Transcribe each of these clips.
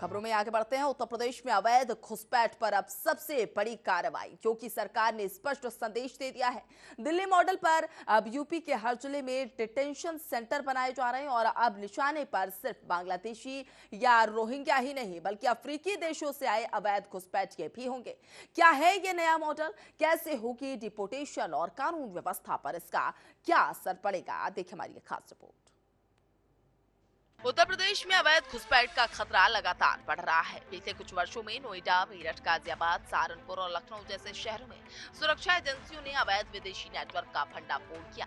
खबरों में आगे बढ़ते हैं। उत्तर प्रदेश में अवैध घुसपैठ पर अब सबसे बड़ी कार्रवाई, क्योंकि सरकार ने स्पष्ट संदेश दे दिया है। दिल्ली मॉडल पर अब यूपी के हर जिले में डिटेंशन सेंटर बनाए जा रहे हैं और अब निशाने पर सिर्फ बांग्लादेशी या रोहिंग्या ही नहीं बल्कि अफ्रीकी देशों से आए अवैध घुसपैठिए भी होंगे। क्या है ये नया मॉडल, कैसे होगी डिपोटेशन और कानून व्यवस्था पर इसका क्या असर पड़ेगा, देखिए हमारी खास रिपोर्ट। उत्तर प्रदेश में अवैध घुसपैठ का खतरा लगातार बढ़ रहा है। पिछले कुछ वर्षों में नोएडा, मेरठ, गाजियाबाद, सहारनपुर और लखनऊ जैसे शहरों में सुरक्षा एजेंसियों ने अवैध विदेशी नेटवर्क का भंडाफोड़ किया।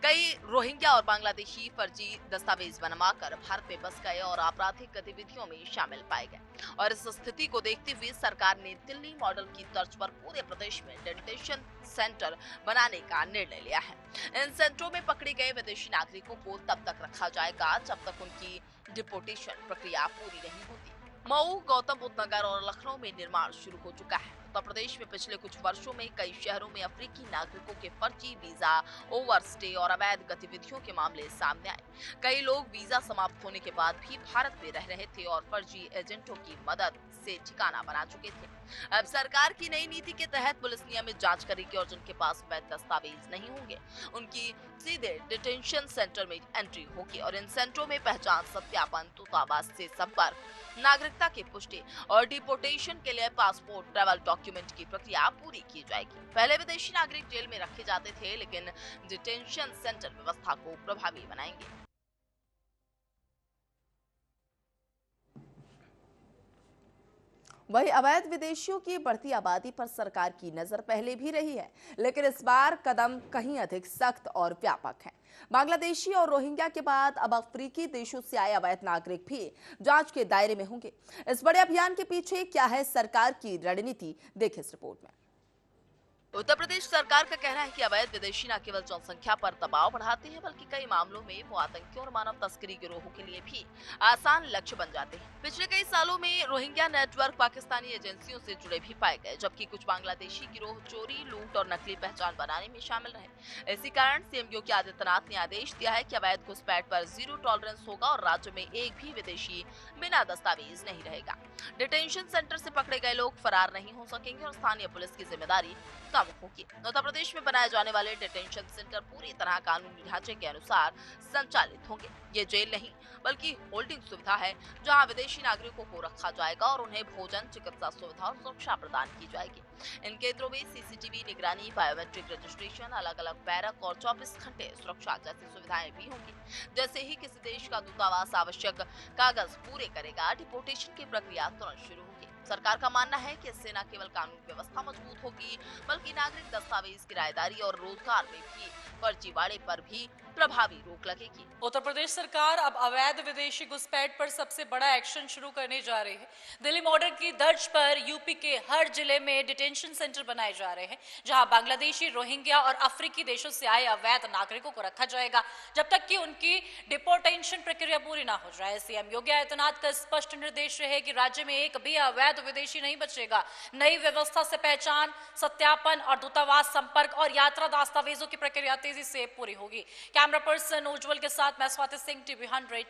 कई रोहिंग्या और बांग्लादेशी फर्जी दस्तावेज बनवाकर भारत में बस गए और आपराधिक गतिविधियों में शामिल पाए गए। और इस स्थिति को देखते हुए सरकार ने दिल्ली मॉडल की तर्ज पर पूरे प्रदेश में डिटेंशन सेंटर बनाने का निर्णय लिया है। इन सेंटरों में पकड़े गए विदेशी नागरिकों को तब तक रखा जाएगा जब तक उनकी डिपोटेशन प्रक्रिया पूरी नहीं होती। मऊ, गौतम बुद्ध नगर और लखनऊ में निर्माण शुरू हो चुका है। उत्तर प्रदेश में पिछले कुछ वर्षों में कई शहरों में अफ्रीकी नागरिकों के फर्जी वीजा, ओवरस्टे और अवैध गतिविधियों के मामले सामने आए। कई लोग वीजा समाप्त होने के बाद भी भारत में रह रहे थे और फर्जी एजेंटों की मदद से ठिकाना बना चुके थे। अब सरकार की नई नीति के तहत पुलिस नियमित जांच करेगी और जिनके पास वैध दस्तावेज नहीं होंगे उनकी सीधे डिटेंशन सेंटर में एंट्री होगी। और इन सेंटरों में पहचान सत्यापन, दूतावास से संपर्क, नागरिकता की पुष्टि और डिपोटेशन के लिए पासपोर्ट, ट्रैवल डॉक्यूमेंट की प्रक्रिया पूरी की जाएगी। पहले विदेशी नागरिक जेल में रखे जाते थे, लेकिन डिटेंशन सेंटर व्यवस्था को प्रभावी बनाएंगे। वही अवैध विदेशियों की बढ़ती आबादी पर सरकार की नजर पहले भी रही है, लेकिन इस बार कदम कहीं अधिक सख्त और व्यापक है। बांग्लादेशी और रोहिंग्या के बाद अब अफ्रीकी देशों से आए अवैध नागरिक भी जांच के दायरे में होंगे। इस बड़े अभियान के पीछे क्या है सरकार की रणनीति, देखिए इस रिपोर्ट में। उत्तर प्रदेश सरकार का कहना है कि अवैध विदेशी न केवल जनसंख्या पर दबाव बढ़ाते हैं बल्कि कई मामलों में वो आतंकियों और मानव तस्करी गिरोहों के लिए भी आसान लक्ष्य बन जाते हैं। पिछले कई सालों में रोहिंग्या नेटवर्क पाकिस्तानी एजेंसियों से जुड़े भी पाए गए, जबकि कुछ बांग्लादेशी गिरोह चोरी, लूट और नकली पहचान बनाने में शामिल रहे। इसी कारण सीएम योगी आदित्यनाथ ने आदेश दिया है कि अवैध घुसपैठ पर जीरो टॉलरेंस होगा और राज्य में एक भी विदेशी बिना दस्तावेज नहीं रहेगा। डिटेंशन सेंटर से पकड़े गए लोग फरार नहीं हो सकेंगे और स्थानीय पुलिस की जिम्मेदारी कम होगी। उत्तर प्रदेश में बनाए जाने वाले डिटेंशन सेंटर पूरी तरह कानूनी ढांचे के अनुसार संचालित होंगे। ये जेल नहीं बल्कि होल्डिंग सुविधा है, जहां विदेशी नागरिकों को रखा जाएगा और उन्हें भोजन, चिकित्सा सुविधा और सुरक्षा प्रदान की जाएगी। इन केंद्रों में सीसीटीवी निगरानी, बायोमेट्रिक रजिस्ट्रेशन, अलग अलग बैरक और 24 घंटे सुरक्षा जैसी सुविधाएं भी होंगी। जैसे ही किसी देश का दूतावास आवश्यक कागज पूरे करेगा, डिपोटेशन की प्रक्रिया तुरंत शुरू होगी। सरकार का मानना है कि इससे न केवल कानून व्यवस्था मजबूत होगी बल्कि नागरिक दस्तावेज, किराएदारी और रोजगार में भी फर्जीवाड़े पर भी प्रभावी रोक लगेगी। उत्तर प्रदेश सरकार अब अवैध विदेशी घुसपैठ पर सबसे बड़ा एक्शन शुरू करने जा रही है। दिल्ली मॉडल की तर्ज पर यूपी के हर जिले में डिटेंशन सेंटर बनाए जा रहे हैं, जहां बांग्लादेशी, रोहिंग्या और अफ्रीकी देशों से आए अवैध नागरिकों को रखा जाएगा जब तक कि उनकी डिपोटेशन प्रक्रिया पूरी ना हो जाए। सीएम योगी आदित्यनाथ का स्पष्ट निर्देश रहे कि राज्य में एक भी अवैध विदेशी नहीं बचेगा। नई व्यवस्था से पहचान, सत्यापन और दूतावास संपर्क और यात्रा दस्तावेजों की प्रक्रिया तेजी से पूरी होगी। कैमरा पर्सन उज्जवल के साथ मैं स्वाति सिंह, टीवी 100।